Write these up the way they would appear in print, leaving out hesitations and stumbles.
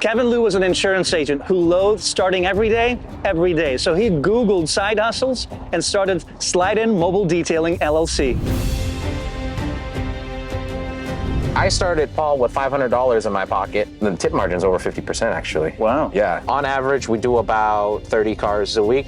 Kevin Lieu was an insurance agent who loathed starting every day. So he Googled side hustles and started Slide In Mobile Detailing LLC. I started, Paul, with $500 in my pocket. The tip margin's over 50%, actually. Wow. Yeah. On average, we do about 30 cars a week.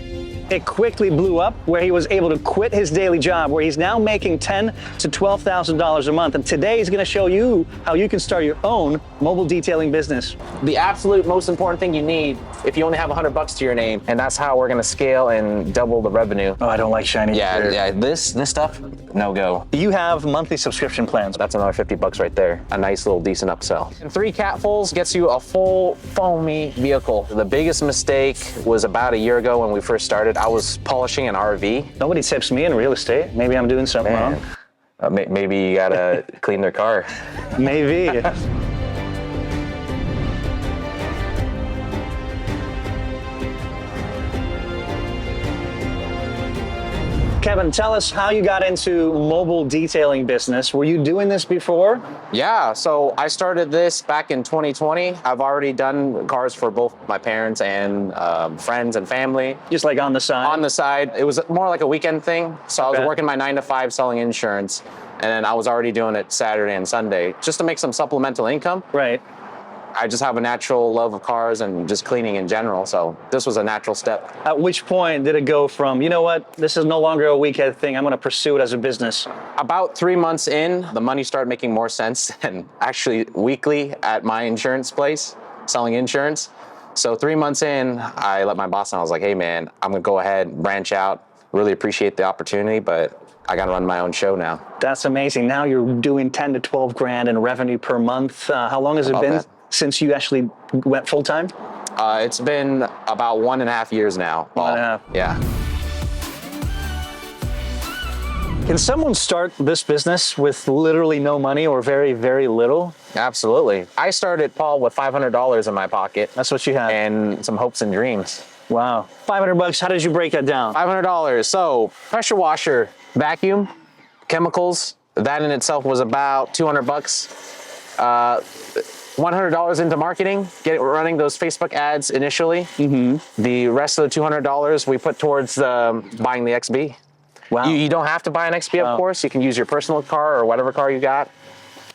It quickly blew up where he was able to quit his daily job, where he's now making $10,000 to $12,000 a month. And today he's going to show you how you can start your own mobile detailing business. The absolute most important thing you need if you only have $100 to your name, and that's how we're going to scale and double the revenue. Oh, I don't like shiny. Yeah. This stuff, no go. You have monthly subscription plans. That's another 50 bucks right there. A nice little decent upsell. And 3 catfuls gets you a full foamy vehicle. The biggest mistake was about a year ago when we first started. I was polishing an RV. Nobody tips me in real estate. Maybe I'm doing something wrong. Maybe you gotta clean their car. Maybe. Kevin, tell us how you got into mobile detailing business. Were you doing this before? Yeah, so I started this back in 2020. I've already done cars for both my parents and friends and family. Just like on the side? On the side. It was more like a weekend thing. So I was working my 9 to 5 selling insurance, and then I was already doing it Saturday and Sunday just to make some supplemental income. Right. I just have a natural love of cars and just cleaning in general, so this was a natural step. At which point did it go from, you know what, this is no longer a weekend thing, I'm going to pursue it as a business? About 3 months in, the money started making more sense than actually weekly at my insurance place, selling insurance. So 3 months in, I let my boss know. I was like, hey man, I'm going to go ahead, branch out, really appreciate the opportunity, but I got to run my own show now. That's amazing. Now you're doing 10 to 12 grand in revenue per month. How long has it been since you actually went full time? It's been about 1.5 years now. 1.5. Yeah. Can someone start this business with literally no money or very, very little? Absolutely. I started, Paul, with $500 in my pocket. That's what you had. And some hopes and dreams. Wow. $500, how did you break that down? $500. So pressure washer, vacuum, chemicals, that in itself was about $200. $100 into marketing, running those Facebook ads initially. Mm-hmm. The rest of the $200 we put towards buying the XB. Wow. You don't have to buy an XB, of course. You can use your personal car or whatever car you got.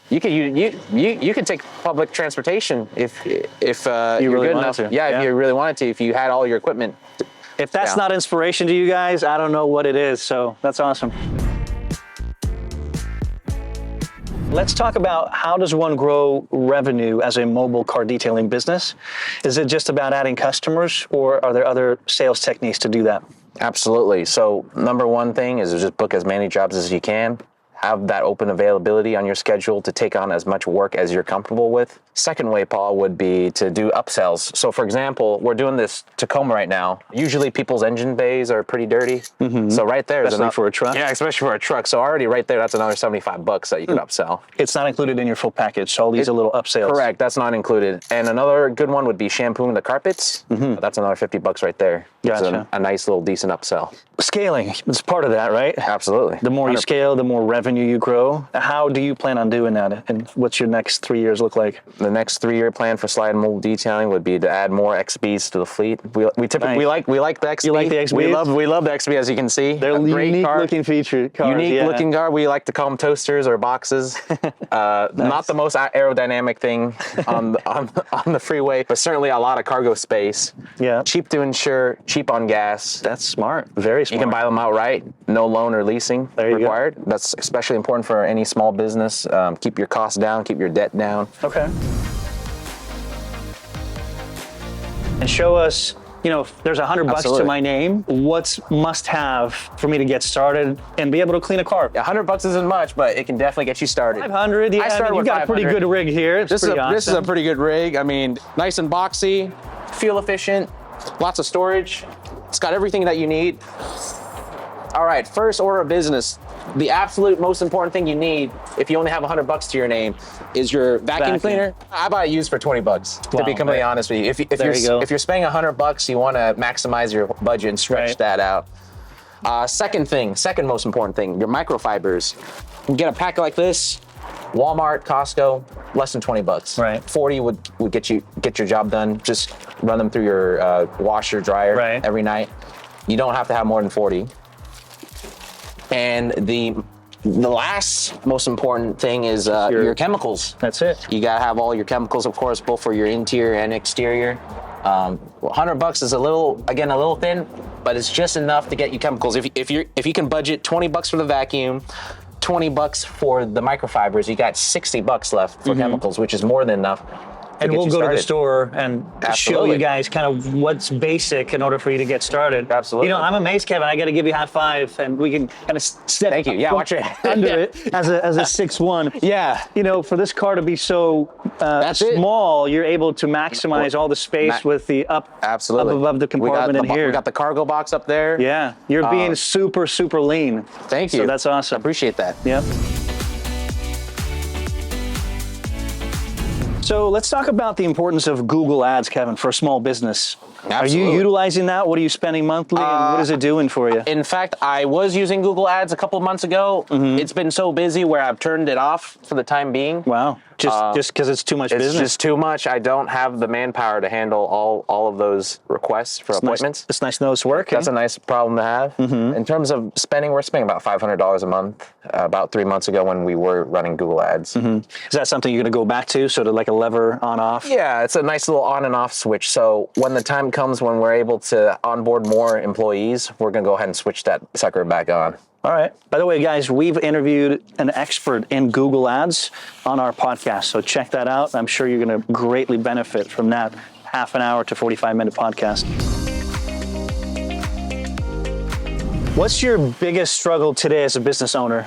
You can take public transportation if you're really good wanted enough. to. Yeah, if you really wanted to, if you had all your equipment. If that's not inspiration to you guys, I don't know what it is. So that's awesome. Let's talk about how does one grow revenue as a mobile car detailing business? Is it just about adding customers, or are there other sales techniques to do that? Absolutely. So number one thing is to just book as many jobs as you can. Have that open availability on your schedule to take on as much work as you're comfortable with. Second way, Paul, would be to do upsells. So for example, we're doing this Tacoma right now. Usually people's engine bays are pretty dirty. Mm-hmm. So right there is especially for a truck? Yeah, especially for a truck. So already right there, that's another $75 that you could upsell. It's not included in your full package. So all these are little upsells. Correct, that's not included. And another good one would be shampooing the carpets. Mm-hmm. That's another $50 right there. Gotcha. A nice little decent upsell. Scaling is part of that, right? Absolutely. The more you scale, the more revenue you grow. How do you plan on doing that? And what's your next 3 years look like? The next 3-year plan for Slide In Mobile Detailing would be to add more XBs to the fleet. We typically like the XB. You like the XBs? We love the XB, as you can see. They're unique looking feature cars. Unique looking car. We like to call them toasters or boxes. Nice. Not the most aerodynamic thing on the freeway, but certainly a lot of cargo space. Yeah. Cheap to insure, cheap on gas. That's smart. Very smart. You can buy them outright, no loan or leasing required. Go. That's especially important for any small business. Keep your costs down, keep your debt down. Okay. And show us, if there's $100 to my name, what's must have for me to get started and be able to clean a car? $100 isn't much, but it can definitely get you started. 500, yeah. I started with you got 500. A pretty good rig here. This is a pretty good rig. I mean, nice and boxy, fuel efficient, lots of storage. It's got everything that you need. All right, first order of business. The absolute most important thing you need, if you only have $100 to your name, is your vacuum cleaner. I buy it used for $20, to be completely honest with you. If you're spending $100, you want to maximize your budget and stretch that out. Second most important thing, your microfibers. You get a pack like this, Walmart, Costco, less than 20 bucks. Right. 40 would get your job done. Just run them through your washer, dryer every night. You don't have to have more than 40. And the last most important thing is your chemicals. That's it. You gotta have all your chemicals, of course, both for your interior and exterior. $100 is a little thin, but it's just enough to get you chemicals. If you can budget $20 for the vacuum, $20 for the microfibers, you got $60 left for chemicals, which is more than enough. And we'll go to the store and show you guys kind of what's basic in order for you to get started. Absolutely. You know, I'm amazed, Kevin. I got to give you a high five, and we can kind of step. Thank you. Yeah, watch it. under it as a 6'1". Yeah. You know, for this car to be so small, you're able to maximize all the space with the up above the compartment in here. We got the cargo box up there. Yeah. You're being super, super lean. Thank you. So that's awesome. I appreciate that. Yep. So let's talk about the importance of Google Ads, Kevin, for a small business. Absolutely. Are you utilizing that? What are you spending monthly, and what is it doing for you? In fact, I was using Google Ads a couple of months ago. It's been so busy where I've turned it off for the time being. Wow. Just because it's too much business? It's just too much. I don't have the manpower to handle all of those requests for appointments. It's nice to know it's working. That's a nice problem to have. In terms of spending, we're spending about $500 a month. About 3 months ago when we were running Google Ads. Is that something you're going to go back to, sort of like a lever on-off? Yeah, it's a nice little on and off switch. So when the time comes when we're able to onboard more employees, we're going to go ahead and switch that sucker back on. All right. By the way, guys, we've interviewed an expert in Google Ads on our podcast, so check that out. I'm sure you're going to greatly benefit from that half an hour to 45-minute podcast. What's your biggest struggle today as a business owner?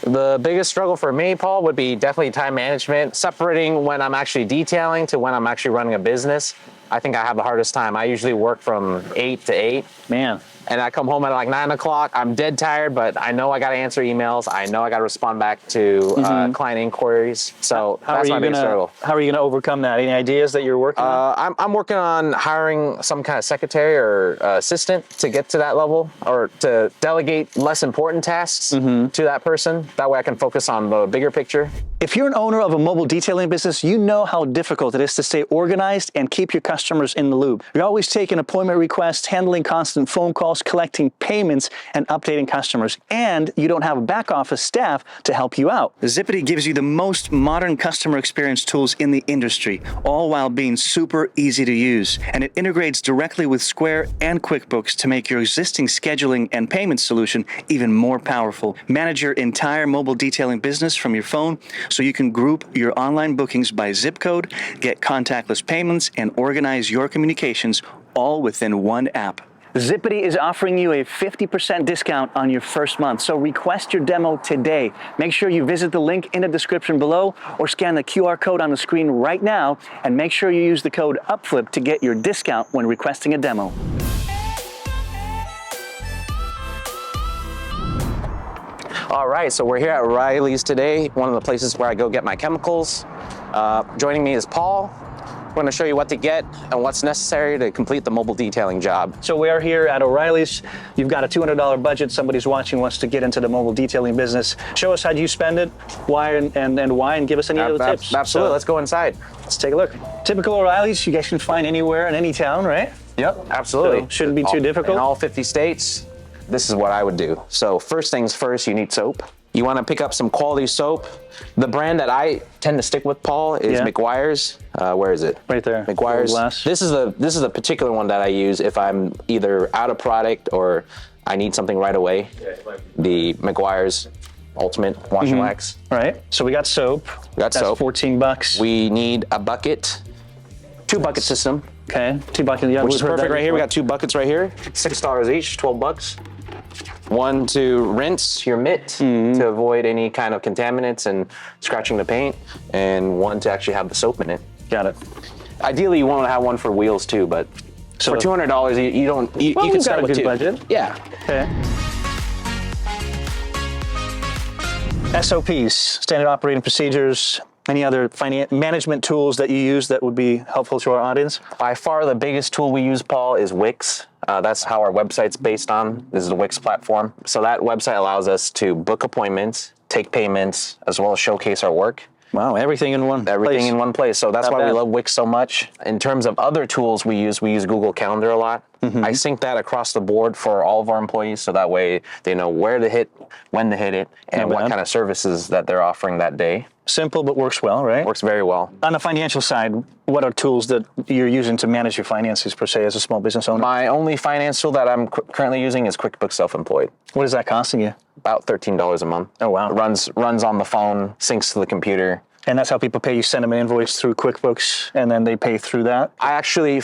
The biggest struggle for me, Paul, would be definitely time management, separating when I'm actually detailing to when I'm actually running a business. I think I have the hardest time. I usually work from 8 to 8. Man. And I come home at like 9 o'clock. I'm dead tired, but I know I got to answer emails. I know I got to respond back to client inquiries. So that's my biggest struggle. How are you going to overcome that? Any ideas that you're working on? I'm working on hiring some kind of secretary or assistant to get to that level, or to delegate less important tasks to that person. That way I can focus on the bigger picture. If you're an owner of a mobile detailing business, you know how difficult it is to stay organized and keep your customers in the loop. You're always taking appointment requests, handling constant phone calls, collecting payments, and updating customers. And you don't have a back office staff to help you out. Zippity gives you the most modern customer experience tools in the industry, all while being super easy to use. And it integrates directly with Square and QuickBooks to make your existing scheduling and payment solution even more powerful. Manage your entire mobile detailing business from your phone, so you can group your online bookings by zip code, get contactless payments, and organize your communications all within one app. Zippity is offering you a 50% discount on your first month, so request your demo today. Make sure you visit the link in the description below or scan the QR code on the screen right now, and make sure you use the code UpFlip to get your discount when requesting a demo. All right, so we're here at Riley's today, one of the places where I go get my chemicals. Joining me is Paul. We're going to show you what to get and what's necessary to complete the mobile detailing job. So we are here at O'Reilly's. You've got a $200 budget. Somebody's watching, wants to get into the mobile detailing business. Show us how you spend it, why, and why, and give us any other tips. Absolutely. So, let's go inside. Let's take a look. Typical O'Reilly's, you guys can find anywhere in any town, right? Yep, absolutely. So shouldn't be too difficult. In all 50 states, this is what I would do. So first things first, you need soap. You want to pick up some quality soap. The brand that I tend to stick with, Paul, is McGuire's. Where is it? Right there. McGuire's. This is a particular one that I use if I'm either out of product or I need something right away. The McGuire's Ultimate Wash and Wax. All right. So we got soap. That's soap. $14. We need a bucket. 2-bucket system. Okay. 2 buckets. Yeah, which is perfect right here. We got 2 buckets right here. $6 each. $12. One to rinse your mitt to avoid any kind of contaminants and scratching the paint, and one to actually have the soap in it. Got it. Ideally, you want to have one for wheels too, but so for $200, you don't. You can start with 2. Budget. Yeah. Okay. SOPs, standard operating procedures. Any other management tools that you use that would be helpful to our audience? By far, the biggest tool we use, Paul, is Wix. That's how our website's based on. This is the Wix platform. So that website allows us to book appointments, take payments, as well as showcase our work. Wow, everything in one place. In one place. So that's Not why we bad. love Wix so much. In terms of other tools we use Google Calendar a lot. I sync that across the board for all of our employees, so that way they know where to hit, when to hit it, and Not what bad. kind of services that they're offering that day. Simple, but works well, right? Works very well. On the financial side, what are tools that you're using to manage your finances, per se, as a small business owner? My only finance tool that I'm currently using is QuickBooks Self-Employed. What is that costing you? About $13 a month. Oh, wow. It runs on the phone, syncs to the computer. And that's how people pay you, send them an invoice through QuickBooks, and then they pay through that? I actually,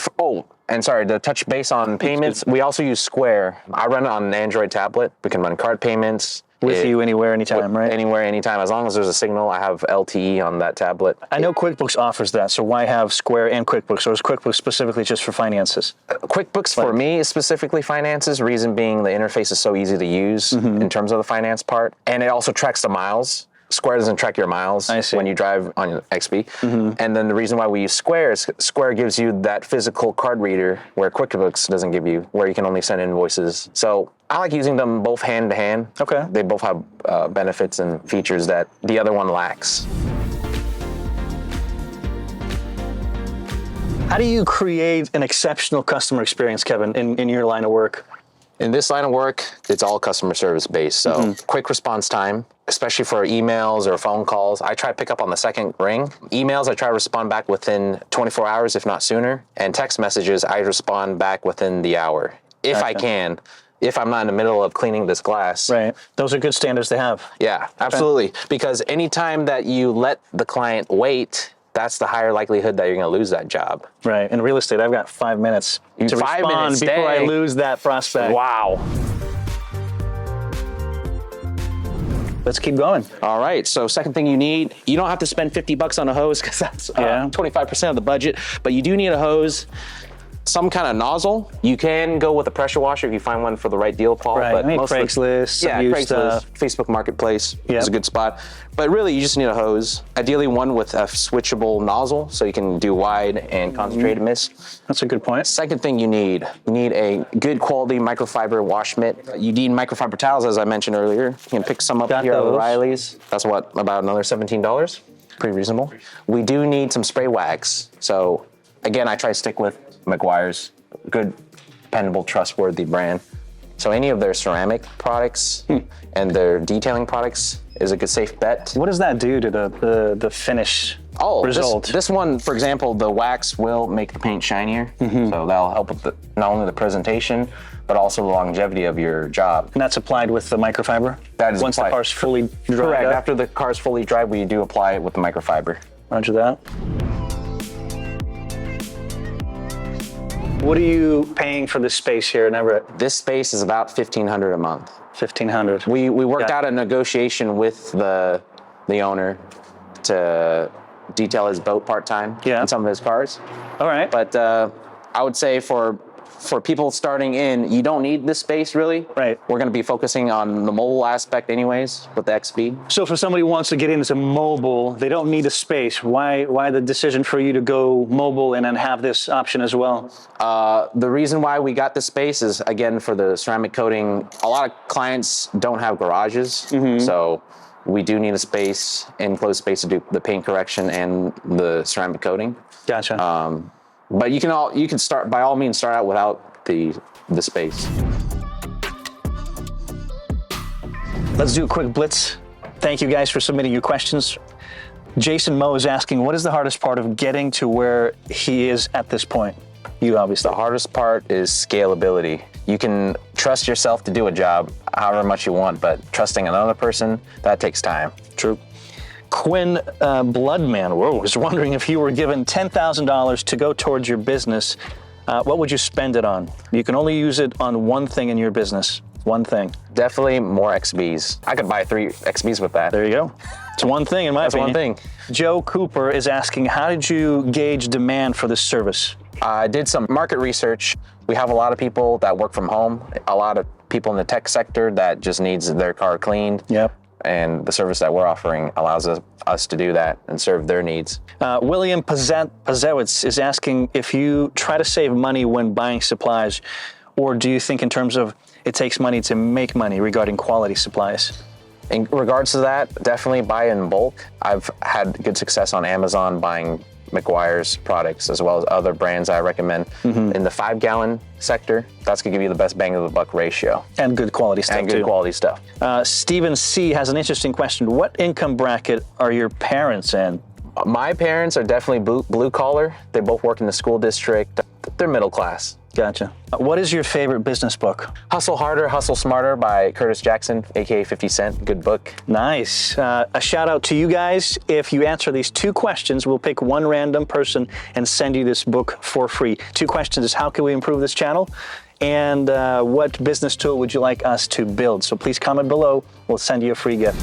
and sorry, to touch base on payments, we also use Square. I run it on an Android tablet. We can run card payments. With you anywhere, anytime, right? Anywhere, anytime. As long as there's a signal, I have LTE on that tablet. I know QuickBooks offers that, so why have Square and QuickBooks? Or is QuickBooks specifically just for finances? QuickBooks for me is specifically finances, reason being the interface is so easy to use in terms of the finance part. And it also tracks the miles. Square doesn't track your miles when you drive on your XP. And then the reason why we use Square is Square gives you that physical card reader where QuickBooks doesn't give you, where you can only send invoices. So I like using them both hand to hand. Okay. They both have benefits and features that the other one lacks. How do you create an exceptional customer experience, Kevin, in your line of work? In this line of work, it's all customer service based. So quick response time, especially for emails or phone calls. I try to pick up on the second ring. Emails, I try to respond back within 24 hours, if not sooner. And text messages, I respond back within the hour, if I can. If I'm not in the middle of cleaning this glass. Right. Those are good standards to have. Yeah, absolutely. Because anytime that you let the client wait, that's the higher likelihood that you're going to lose that job. Right. In real estate, I've got 5 minutes to 5 respond minutes, before I dang. lose that prospect. Wow. Let's keep going. All right, so second thing you need, you don't have to spend $50 on a hose because that's 25% of the budget, but you do need a hose, some kind of nozzle. You can go with a pressure washer if you find one for the right deal, Paul. Right, But I mean, most of the- Craigslist, some yeah, used Craigslist, stuff. Facebook Marketplace Yep. is a good spot. But really, you just need a hose. Ideally, one with a switchable nozzle so you can do wide and concentrated mist. That's a good point. Second thing you need a good quality microfiber wash mitt. You need microfiber towels, as I mentioned earlier. You can pick some up Got here at those. O'Reilly's. That's what, about another $17? Pretty reasonable. We do need some spray wax. So again, I try to stick with McGuire's, good, dependable, trustworthy brand. So any of their ceramic products and their detailing products is a good safe bet. What does that do to the finish result? This one, for example, the wax will make the paint shinier. So that'll help with not only the presentation, but also the longevity of your job. And that's applied with the microfiber? That is Once applied. the car's fully dried Correct. up? After the car's fully dried, we do apply it with the microfiber. Roger that. What are you paying for this space here in Everett? This space is about $1,500 a month. $1,500. We worked out a negotiation with the owner to detail his boat part-time and some of his cars. All right. But I would say for people starting in, you don't need this space really. Right. We're going to be focusing on the mobile aspect anyways with the X-Speed. So for somebody who wants to get into mobile, they don't need a space. Why the decision for you to go mobile and then have this option as well? The reason why we got this space is, again, for the ceramic coating. A lot of clients don't have garages, so we do need a space, enclosed space to do the paint correction and the ceramic coating. Gotcha. But you can start, by all means, start out without the space. Let's do a quick blitz. Thank you guys for submitting your questions. Jason Moe is asking, what is the hardest part of getting to where he is at this point? You obviously. The hardest part is scalability. You can trust yourself to do a job however much you want, but trusting another person, that takes time. True. Quinn Bloodman was wondering if you were given $10,000 to go towards your business, what would you spend it on? You can only use it on one thing in your business. One thing. Definitely more XBs. I could buy 3 XBs with that. There you go. It's one thing in my opinion. That's one thing. Joe Cooper is asking, how did you gauge demand for this service? I did some market research. We have a lot of people that work from home, a lot of people in the tech sector that just needs their car cleaned. Yep. And the service that we're offering allows us to do that and serve their needs. William Pazewitz is asking if you try to save money when buying supplies, or do you think in terms of it takes money to make money regarding quality supplies? In regards to that, definitely buy in bulk. I've had good success on Amazon buying McGuire's products as well as other brands I recommend. In the 5-gallon sector, that's gonna give you the best bang of the buck ratio. And good quality stuff, And good too. quality stuff. Stephen C. has an interesting question. What income bracket are your parents in? My parents are definitely blue collar. They both work in the school district. They're middle class. Gotcha. What is your favorite business book? Hustle Harder, Hustle Smarter by Curtis Jackson, aka 50 Cent. Good book. Nice. A shout out to you guys. If you answer these 2 questions, we'll pick one random person and send you this book for free. 2 questions is how can we improve this channel? And what business tool would you like us to build? So please comment below. We'll send you a free gift.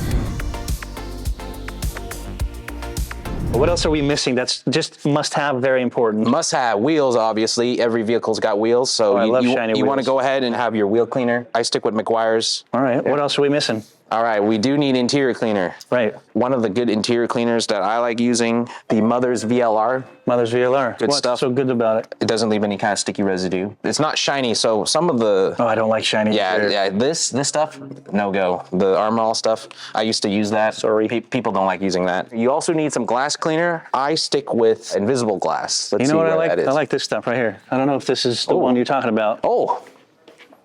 What else are we missing? That's just must have, very important. Must have wheels, obviously. Every vehicle's got wheels, so I love shiny you want to wheels. go ahead and have your wheel cleaner. I stick with McGuire's. All right, what else are we missing? All right, we do need interior cleaner. Right. One of the good interior cleaners that I like using, the Mother's VLR. Mother's VLR. Good What's stuff. so good about it? It doesn't leave any kind of sticky residue. It's not shiny, so some of the Oh, I don't like shiny. yeah, this stuff, no go. The Armor All stuff, I used to use that. Sorry. People don't like using that. You also need some glass cleaner. I stick with invisible glass. Let's You know see what I where like? that is. I like this stuff right here. I don't know if this is the one you're talking about. Oh,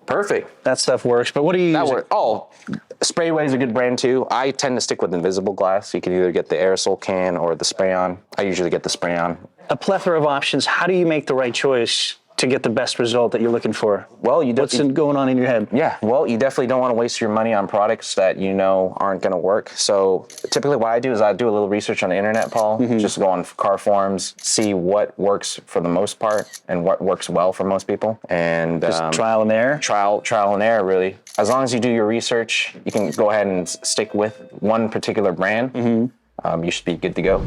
perfect. That stuff works, but what do you That use? works. Oh, Sprayway is a good brand too. I tend to stick with invisible glass. You can either get the aerosol can or the spray on. I usually get the spray on. A plethora of options. How do you make the right choice to get the best result that you're looking for? Well, What's going on in your head? Yeah, well, you definitely don't want to waste your money on products that you know aren't going to work. So typically what I do is I do a little research on the internet, Paul. Just go on car forums, see what works for the most part and what works well for most people. And Just trial and error? trial and error, really. As long as you do your research, you can go ahead and stick with one particular brand. You should be good to go.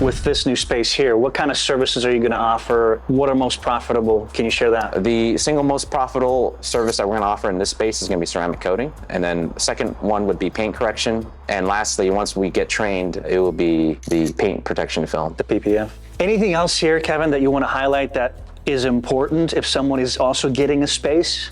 With this new space here, what kind of services are you going to offer? What are most profitable? Can you share that? The single most profitable service that we're going to offer in this space is going to be ceramic coating. And then the second one would be paint correction. And lastly, once we get trained, it will be the paint protection film. The PPF. Anything else here, Kevin, that you want to highlight that is important if someone is also getting a space?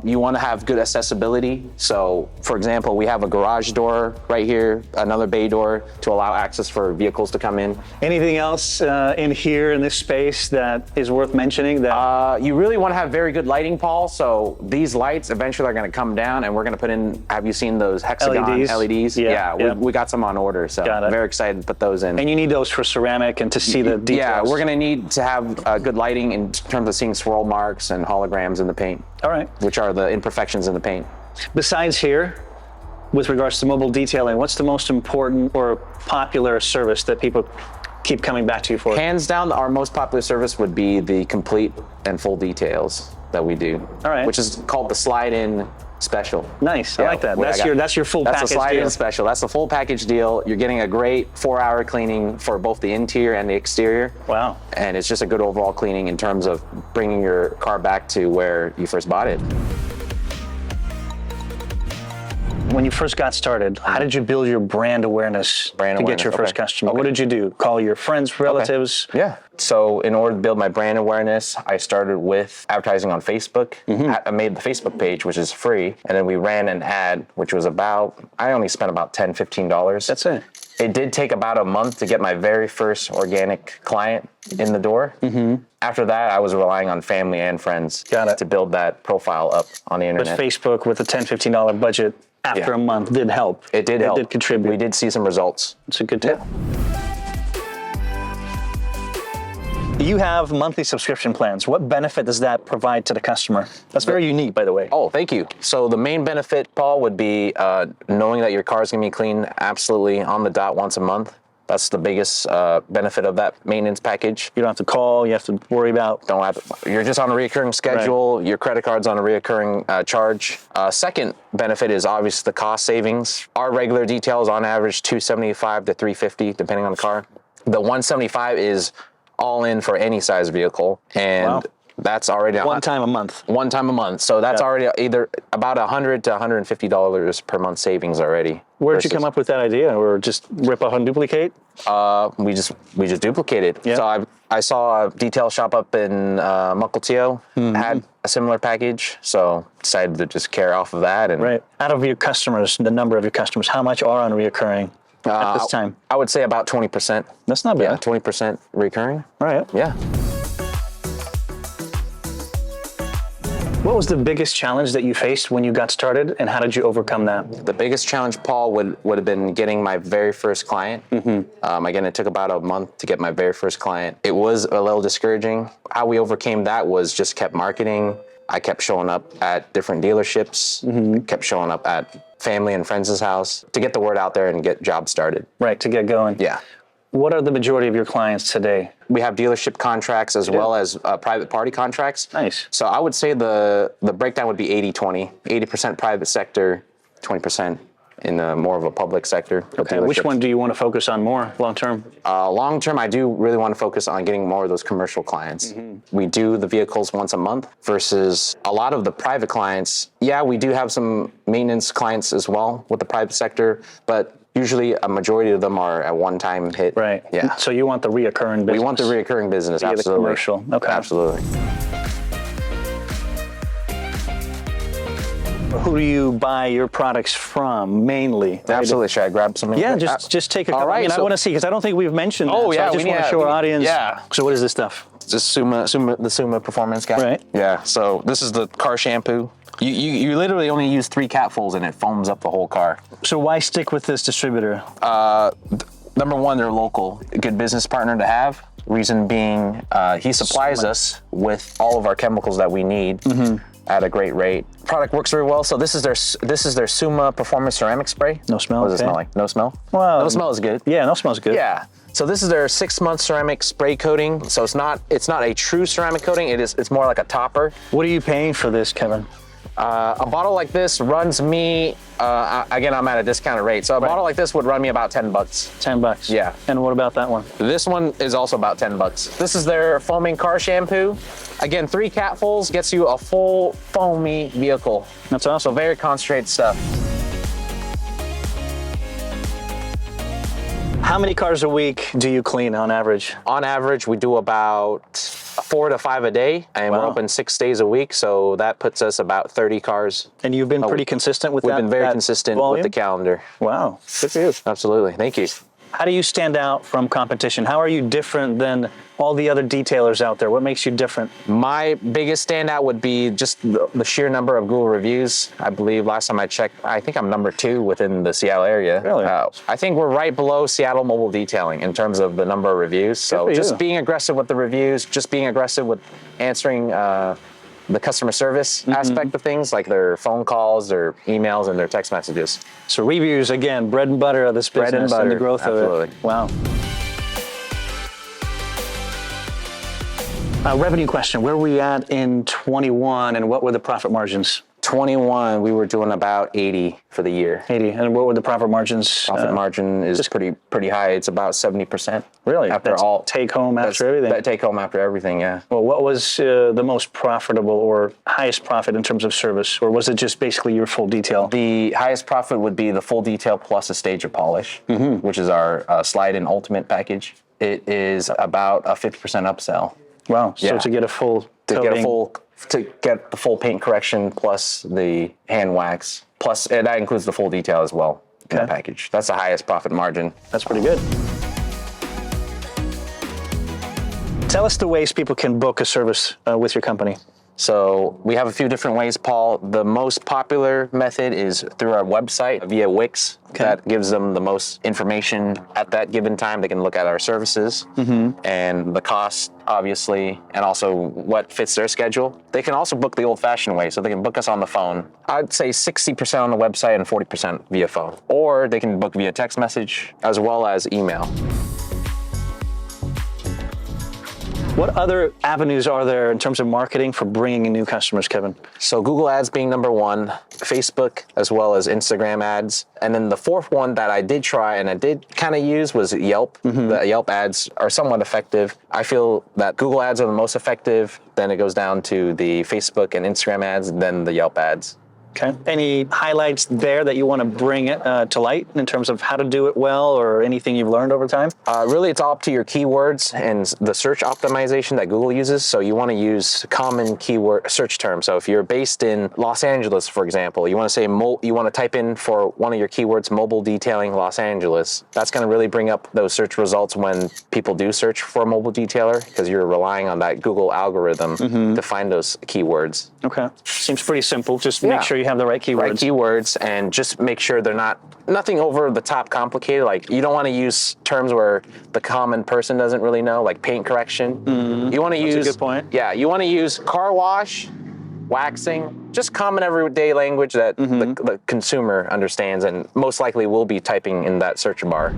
You want to have good accessibility. So, for example, we have a garage door right here, another bay door to allow access for vehicles to come in. Anything else in here in this space that is worth mentioning? That You really want to have very good lighting, Paul. So these lights eventually are going to come down, and we're going to put in. Have you seen those hexagon LEDs? Yeah. We got some on order, so Got it. very excited to put those in. and you need those for ceramic and to see the details. Yeah, we're going to need to have good lighting in terms of seeing swirl marks and holograms in the paint. All right. Which are the imperfections in the paint. Besides here, with regards to mobile detailing, what's the most important or popular service that people keep coming back to you for? Hands down, our most popular service would be the complete and full details that we do. All right. Which is called the slide-in special. Nice. I like that. That's your full That's package a slide-in deal. special. That's the full package deal. You're getting a great 4-hour cleaning for both the interior and the exterior. Wow. And it's just a good overall cleaning in terms of bringing your car back to where you first bought it. When you first got started, how did you build your brand awareness to get your first customer? What did you do? Call your friends, relatives? Yeah. So in order to build my brand awareness, I started with advertising on Facebook. I made the Facebook page, which is free. And then we ran an ad, which was I only spent about $10, $15. That's it. It did take about a month to get my very first organic client in the door. After that, I was relying on family and friends to build that profile up on the internet. But Facebook with a $10, $15 budget after a month did help. It did help. It did contribute. We did see some results. It's a good tip. You have monthly subscription plans. What benefit does that provide to the customer? That's very unique, by the way. Oh, thank you. So the main benefit, Paul, would be knowing that your car is going to be cleaned absolutely on the dot once a month. That's the biggest benefit of that maintenance package. You don't have to call. You have to worry about. You're just on a recurring schedule. Right. Your credit card's on a reoccurring charge. Second benefit is obviously the cost savings. Our regular details on average $275 to $350, depending on the car. The $175 is all in for any size vehicle. And That's already One time a month. One time a month. So that's already either about $100 to $150 per month savings already. Where'd you come up with that idea, or just rip off and duplicate? We just duplicated. Yeah. So I saw a detail shop up in Mukilteo had a similar package, so decided to just carry off of that. And Right. Out of your customers, the number of your customers, how much are on reoccurring at this time? I would say about 20%. That's not bad. Yeah, 20% recurring. Right. Yeah. What was the biggest challenge that you faced when you got started, and how did you overcome that? The biggest challenge, Paul, would have been getting my very first client. Again, it took about a month to get my very first client. It was a little discouraging. How we overcame that was just kept marketing. I kept showing up at different dealerships, kept showing up at family and friends' house to get the word out there and get jobs started. Right, to get going. Yeah. What are the majority of your clients today? We have dealership contracts as well as private party contracts. Nice. So I would say the breakdown would be 80-20. 80% private sector, 20% in more of a public sector. Okay, which one do you want to focus on more long term? Long term, I do really want to focus on getting more of those commercial clients. We do the vehicles once a month versus a lot of the private clients. Yeah, we do have some maintenance clients as well with the private sector, but usually a majority of them are a one-time hit. Right. Yeah. So you want the reoccurring business. We want the reoccurring business, via absolutely. the commercial. Okay. Absolutely. Who do you buy your products from mainly? Absolutely. Should I grab some? Yeah, just take a couple. All right, I want to see, because I don't think we've mentioned that. Oh, yeah, So I just we want to need- show our audience. yeah. So what is this stuff? Just the Suma Performance guy. Right. Yeah. So this is the car shampoo. You literally only use 3 capfuls and it foams up the whole car. So why stick with this distributor? Number one, they're local. A good business partner to have. Reason being, he supplies us with all of our chemicals that we need at a great rate. Product works very well. So this is their Suma Performance Ceramic Spray. No smell. What does it okay. smell like? No smell? Well, no smell is good. Yeah, no smells good. Yeah. So this is their 6-month ceramic spray coating. So it's not a true ceramic coating. It's more like a topper. What are you paying for this, Kevin? A bottle like this runs me, again, I'm at a discounted rate. So a bottle like this would run me about $10. $10. Yeah. And what about that one? This one is also about $10. This is their foaming car shampoo. Again, 3 capfuls gets you a full foamy vehicle. That's awesome. So very concentrated stuff. How many cars a week do you clean on average? On average, we do about 4 to 5 a day, and we're open 6 days a week, so that puts us about 30 cars. And you've been pretty consistent with that? We've been very consistent volume? with the calendar. Wow, good for you. Absolutely, thank you. How do you stand out from competition? How are you different than all the other detailers out there? What makes you different? My biggest standout would be just the sheer number of Google reviews. I believe last time I checked, I think I'm number 2 within the Seattle area. Really? I think we're right below Seattle Mobile Detailing in terms of the number of reviews. So just being aggressive with the reviews, just being aggressive with answering the customer service aspect of things, like their phone calls, their emails, and their text messages. So reviews, again, bread and butter of this business. Bread and butter, the growth absolutely. of it. Wow. Revenue question, where were we at in 21 and what were the profit margins? 21, we were doing about 80 for the year. 80, and what were the profit margins? Profit margin is pretty high. It's about 70%. Really? After That's all, take home after everything? That take home after everything, yeah. Well, what was the most profitable or highest profit in terms of service? Or was it just basically your full detail? The highest profit would be the full detail plus a stage of polish, which is our slide-in ultimate package. It is about a 50% upsell. Wow, so Yeah. to get a full coating. To get the full paint correction plus the hand wax, plus that includes the full detail as well in the package. That's the highest profit margin. That's pretty good. Tell us the ways people can book a service with your company. So we have a few different ways, Paul. The most popular method is through our website via Wix. That gives them the most information at that given time. They can look at our services and the cost, obviously, and also what fits their schedule. They can also book the old-fashioned way, so they can book us on the phone. I'd say 60% on the website and 40% via phone. Or they can book via text message as well as email. What other avenues are there in terms of marketing for bringing in new customers, Kevin? So Google ads being number one, Facebook, as well as Instagram ads. And then the fourth one that I did try and I did kind of use was Yelp. The Yelp ads are somewhat effective. I feel that Google ads are the most effective. Then it goes down to the Facebook and Instagram ads, then the Yelp ads. Okay. Any highlights there that you want to bring to light in terms of how to do it well, or anything you've learned over time? Really, it's all up to your keywords and the search optimization that Google uses. So you want to use common keyword search terms. So if you're based in Los Angeles, for example, you want to say you want to type in for one of your keywords, mobile detailing Los Angeles. That's going to really bring up those search results when people do search for a mobile detailer, because you're relying on that Google algorithm to find those keywords. Okay. Seems pretty simple. Just make sure you have the right keywords. Right keywords, and just make sure they're nothing over the top complicated. Like, you don't want to use terms where the common person doesn't really know, like paint correction. You want to use, That's a good point. Yeah, you want to use car wash, waxing, just common everyday language that the consumer understands and most likely will be typing in that search bar.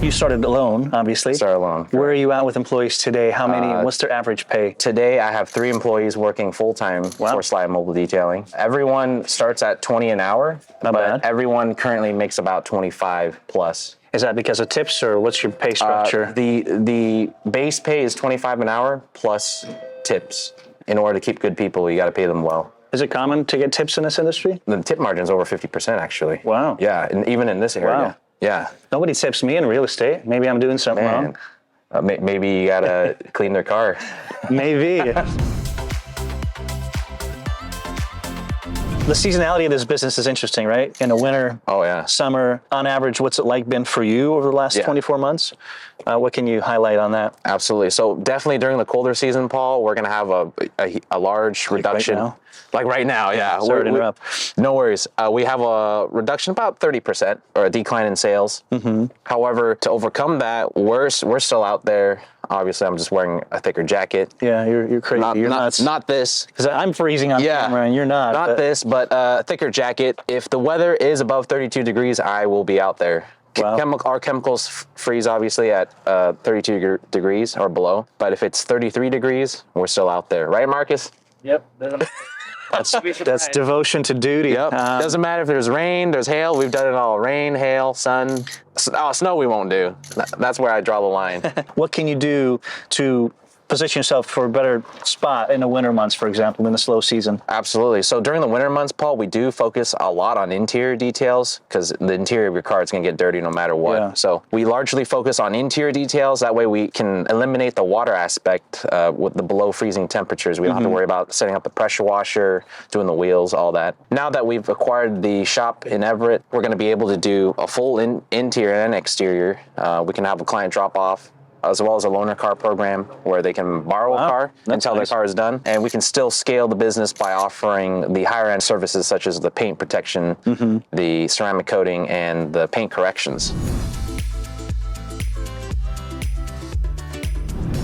You started alone, obviously. Started alone. Where are you at with employees today? How many? What's their average pay? Today, I have 3 employees working full-time for Sly Mobile Detailing. Everyone starts at 20 an hour, Not bad. Everyone currently makes about 25 plus. Is that because of tips, or what's your pay structure? The base pay is 25 an hour plus tips. In order to keep good people, you got to pay them well. Is it common to get tips in this industry? The tip margin is over 50%, actually. Wow. Yeah, and even in this area. Wow. Yeah. Nobody tips me in real estate. Maybe I'm doing something wrong. Maybe you got to clean their car. Maybe. The seasonality of this business is interesting, right? In the winter, summer, on average, what's it like been for you over the last 24 months? What can you highlight on that? Absolutely. So definitely during the colder season, Paul, we're going to have a large reduction. Right now? Like right now, yeah. Sorry to interrupt. No worries. We have a reduction about 30% or a decline in sales. However, to overcome that, we're still out there. Obviously, I'm just wearing a thicker jacket. Yeah, you're crazy. You're nuts. Not this. Because I'm freezing on camera and you're not. Not this, but a thicker jacket. If the weather is above 32 degrees, I will be out there. Wow. Our chemicals freeze obviously at 32 degrees or below. But if it's 33 degrees, we're still out there. Right, Marcus? Yep. That's devotion to duty. Yep. Doesn't matter if there's rain, there's hail. We've done it all. Rain, hail, sun. Snow we won't do. That's where I draw the line. What can you do to position yourself for a better spot in the winter months, for example, in the slow season? Absolutely. So during the winter months, Paul, we do focus a lot on interior details because the interior of your car is going to get dirty no matter what. Yeah. So we largely focus on interior details. That way we can eliminate the water aspect with the below freezing temperatures. We don't have to worry about setting up the pressure washer, doing the wheels, all that. Now that we've acquired the shop in Everett, we're going to be able to do a full interior and exterior. We can have a client drop off, as well as a loaner car program where they can borrow a car until their car is done. And we can still scale the business by offering the higher end services such as the paint protection, the ceramic coating, and the paint corrections.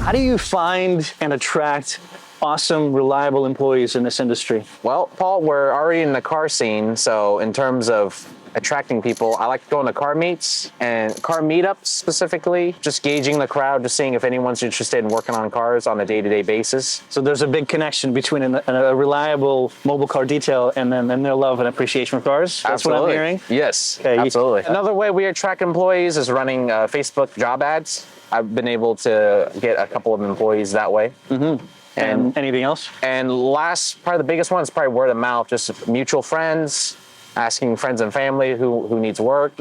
How do you find and attract awesome, reliable employees in this industry? Well, Paul, we're already in the car scene. So in terms of attracting people, I like going to car meets and car meetups specifically, just gauging the crowd, just seeing if anyone's interested in working on cars on a day-to-day basis. So there's a big connection between a reliable mobile car detail and their love and appreciation for cars. That's Absolutely. what I'm hearing. Yes, Okay, absolutely. Another way we attract employees is running Facebook job ads. I've been able to get a couple of employees that way. And anything else? And last, probably the biggest one is probably word of mouth, just mutual friends, asking friends and family who needs work,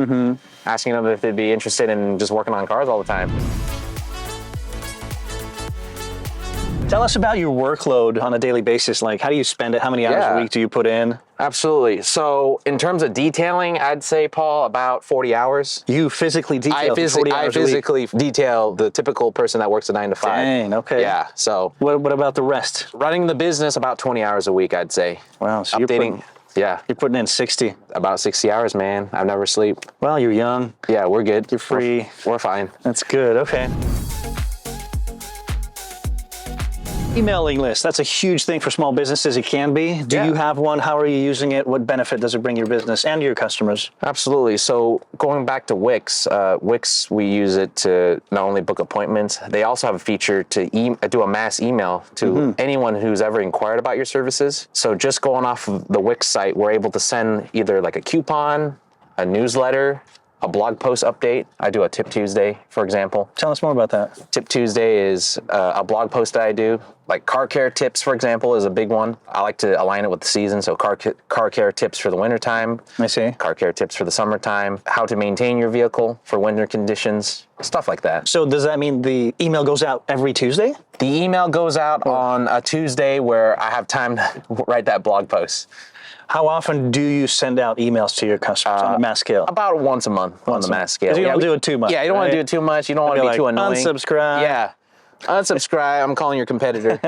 asking them if they'd be interested in just working on cars all the time. Tell us about your workload on a daily basis. Like, how do you spend it? How many hours a week do you put in? Absolutely. So in terms of detailing, I'd say, Paul, about 40 hours. You physically detail 40 hours a week? I physically detail the typical person that works a 9 to 5. Dang, okay. Yeah, so. What about the rest? Running the business, about 20 hours a week, I'd say. Wow, so Updating. You're putting in 60. About 60 hours, man. I never sleep. Well, you're young. Yeah, we're good. You're free. We're fine. That's good, okay. Emailing list, that's a huge thing for small businesses. It can be. Do you have one? How are you using it? What benefit does it bring your business and your customers? Absolutely. So going back to Wix, we use it to not only book appointments, they also have a feature to do a mass email to anyone who's ever inquired about your services. So just going off of the Wix site, we're able to send either like a coupon, a newsletter, a blog post update. I do a Tip Tuesday, for example. Tell us more about that. Tip Tuesday is a blog post that I do. Like car care tips, for example, is a big one. I like to align it with the season. So car care tips for the wintertime. I see. Car care tips for the summertime. How to maintain your vehicle for winter conditions. Stuff like that. So does that mean the email goes out every Tuesday? The email goes out on a Tuesday where I have time to write that blog post. How often do you send out emails to your customers on a mass scale? About once a month on the mass scale. Because you don't do it too much. Yeah, you don't want to do it too much. You don't want to be too annoying. Unsubscribe. Yeah. Unsubscribe. I'm calling your competitor.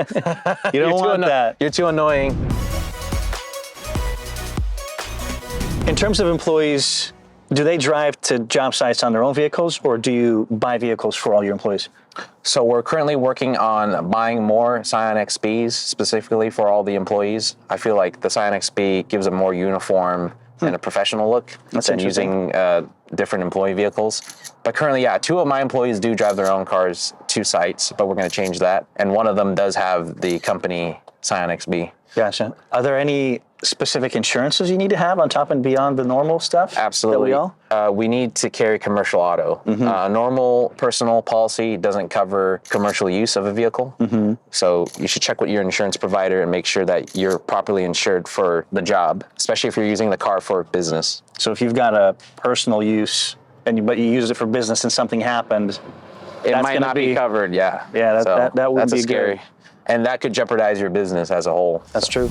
You don't want that. You're too annoying. In terms of employees, do they drive to job sites on their own vehicles, or do you buy vehicles for all your employees? So we're currently working on buying more Scion XBs specifically for all the employees. I feel like the Scion XB gives a more uniform and a professional look than using different employee vehicles. But currently, 2 of my employees do drive their own cars to sites, but we're going to change that. And one of them does have the company Scion XB. Gotcha. Are there any specific insurances you need to have on top and beyond the normal stuff? Absolutely. We need to carry commercial auto. A normal personal policy doesn't cover commercial use of a vehicle. So you should check with your insurance provider and make sure that you're properly insured for the job, especially if you're using the car for business. So if you've got a personal use, but you use it for business and something happened, it might not be covered, Yeah, that would be scary. Good. And that could jeopardize your business as a whole. That's true.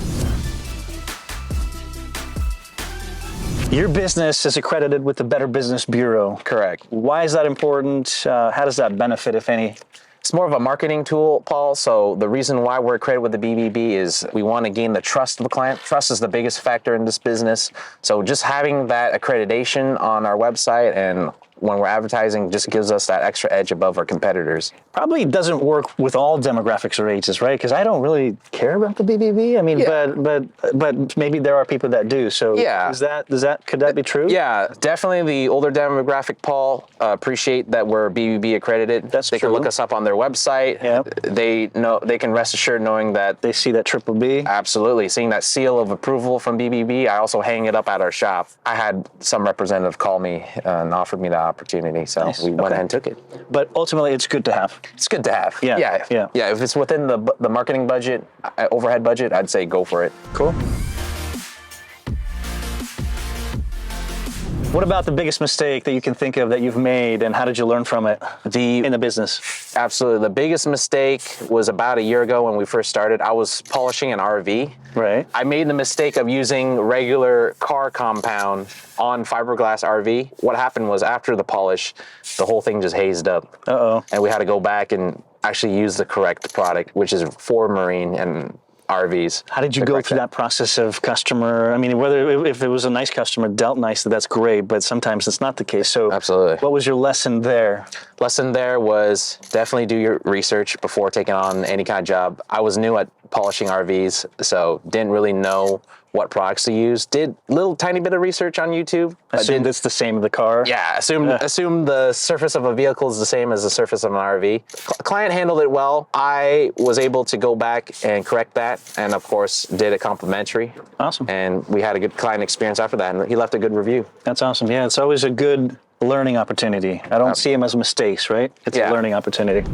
Your business is accredited with the Better Business Bureau. Correct. Why is that important? How does that benefit, if any? It's more of a marketing tool, Paul. So the reason why we're accredited with the BBB is we want to gain the trust of the client. Trust is the biggest factor in this business. So just having that accreditation on our website and when we're advertising just gives us that extra edge above our competitors. Probably doesn't work with all demographics or ages, right? Because I don't really care about the BBB. I mean, but maybe there are people that do. So could that be true? Yeah, definitely the older demographic, Paul, appreciate that we're BBB accredited. They can look us up on their website. They can rest assured knowing that they see that triple B. Absolutely, seeing that seal of approval from BBB. I also hang it up at our shop. I had some representative call me and offered me that opportunity, so we went ahead and took it. But ultimately, it's good to have. It's good to have. Yeah. If it's within the marketing budget, overhead budget, I'd say go for it. Cool. What about the biggest mistake that you can think of that you've made, and how did you learn from it in the business? Absolutely. The biggest mistake was about a year ago when we first started. I was polishing an RV. Right. I made the mistake of using regular car compound on fiberglass RV. What happened was after the polish, the whole thing just hazed up. Uh-oh. And we had to go back and actually use the correct product, which is for marine and RVs. How did you go through that process of customer? I mean, if it was a nice customer, dealt nice, that's great, but sometimes it's not the case. So absolutely. What was your lesson there? Lesson there was definitely do your research before taking on any kind of job. I was new at polishing RVs, so didn't really know what products to use. Did little tiny bit of research on YouTube. Assumed it's the same of the car. Yeah, assume the surface of a vehicle is the same as the surface of an RV. Client handled it well. I was able to go back and correct that, and of course did it complimentary. Awesome. And we had a good client experience after that, and he left a good review. That's awesome. Yeah, it's always a good learning opportunity. I don't see them as mistakes, right? It's a learning opportunity.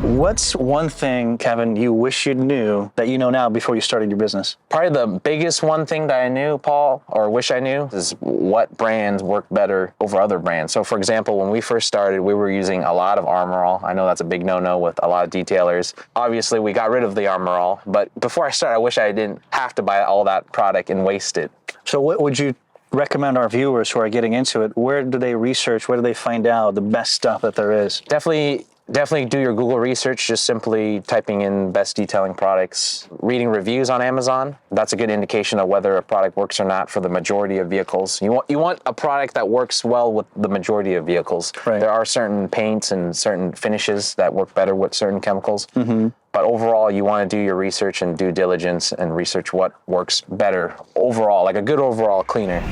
What's one thing, Kevin, you wish you knew that you know now before you started your business? Probably the biggest one thing that I knew, Paul, or wish I knew, is what brands work better over other brands. So for example, when we first started, we were using a lot of Armor All. I know that's a big no-no with a lot of detailers. Obviously, we got rid of the Armor All, but before I started, I wish I didn't have to buy all that product and waste it. So what would you recommend our viewers who are getting into it? Where do they research? Where do they find out the best stuff that there is? Definitely Definitely do your Google research, just simply typing in best detailing products, reading reviews on Amazon. That's a good indication of whether a product works or not for the majority of vehicles. You want a product that works well with the majority of vehicles. Right. There are certain paints and certain finishes that work better with certain chemicals. But overall, you want to do your research and due diligence and research what works better overall, like a good overall cleaner.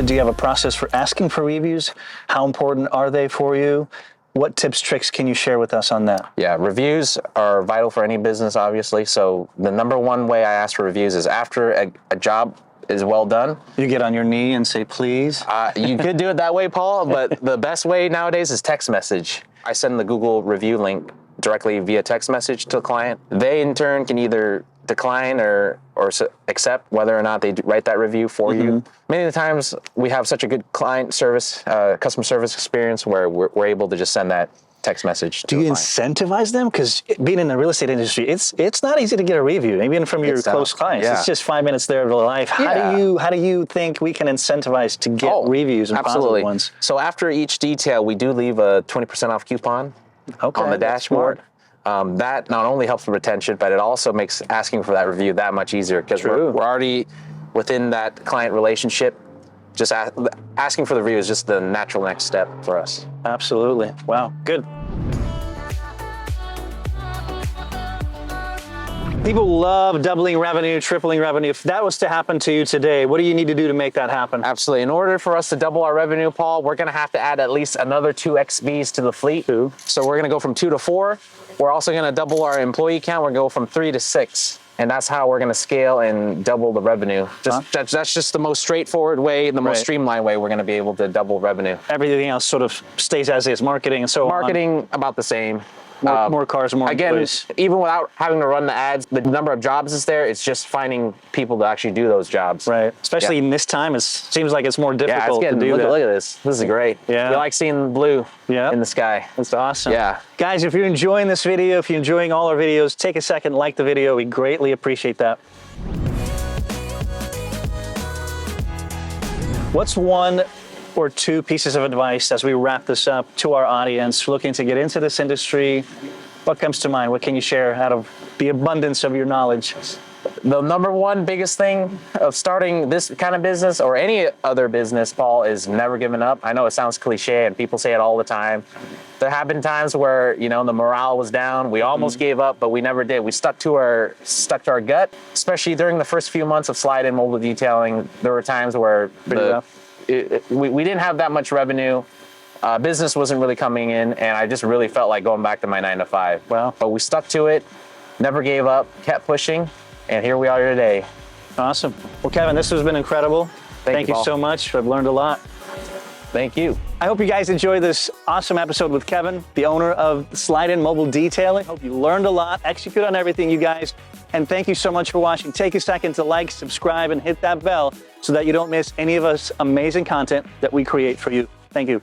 Do you have a process for asking for reviews? How important are they for you? What tips, tricks can you share with us on that? Yeah, reviews are vital for any business, obviously. So the number one way I ask for reviews is after a job is well done. You get on your knee and say, please? You could do it that way, Paul, but the best way nowadays is text message. I send the Google review link directly via text message to the client. They, in turn, can either decline or accept whether or not they write that review for you. Many of the times we have such a good client service, customer service experience where we're able to just send that text message to Do you incentivize them? Because being in the real estate industry, it's not easy to get a review, even from your close clients. Yeah. It's just 5 minutes there of their life. How do you think we can incentivize to get reviews and positive ones? So after each detail, we do leave a 20% off coupon on the dashboard. That not only helps with retention, but it also makes asking for that review that much easier because we're already within that client relationship. Just asking for the review is just the natural next step for us. Absolutely. Wow, good. People love doubling revenue, tripling revenue. If that was to happen to you today, what do you need to do to make that happen? Absolutely. In order for us to double our revenue, Paul, we're going to have to add at least another 2 XBs to the fleet. So we're going to go from 2 to 4. We're also going to double our employee count. We're going to go from 3 to 6. And that's how we're going to scale and double the revenue. That's just the most straightforward way, the most streamlined way we're going to be able to double revenue. Everything else sort of stays as is, marketing and so on. Marketing, about the same. More cars, more employees. Even without having to run the ads, the number of jobs is there. It's just finding people to actually do those jobs. Right. Especially in this time, it seems like it's more difficult to do that. Look at this. This is great. Yeah. We like seeing blue in the sky. That's awesome. Yeah. Guys, if you're enjoying this video, if you're enjoying all our videos, take a second, like the video. We greatly appreciate that. What's one or 2 pieces of advice as we wrap this up to our audience looking to get into this industry? What comes to mind? What can you share out of the abundance of your knowledge? The number one biggest thing of starting this kind of business or any other business, Paul, is never giving up. I know it sounds cliche and people say it all the time. There have been times where, the morale was down. We almost gave up, but we never did. We stuck to our gut, especially during the first few months of slide-in mobile detailing. There were times where we didn't have that much revenue. Business wasn't really coming in, and I just really felt like going back to my 9 to 5. But we stuck to it, never gave up, kept pushing, and here we are today. Awesome. Well, Kevin, this has been incredible. Thank you so much. I've learned a lot. Thank you. I hope you guys enjoyed this awesome episode with Kevin, the owner of Slide-In Mobile Detailing. Hope you learned a lot, execute on everything, you guys. And thank you so much for watching. Take a second to like, subscribe, and hit that bell so that you don't miss any of us amazing content that we create for you. Thank you.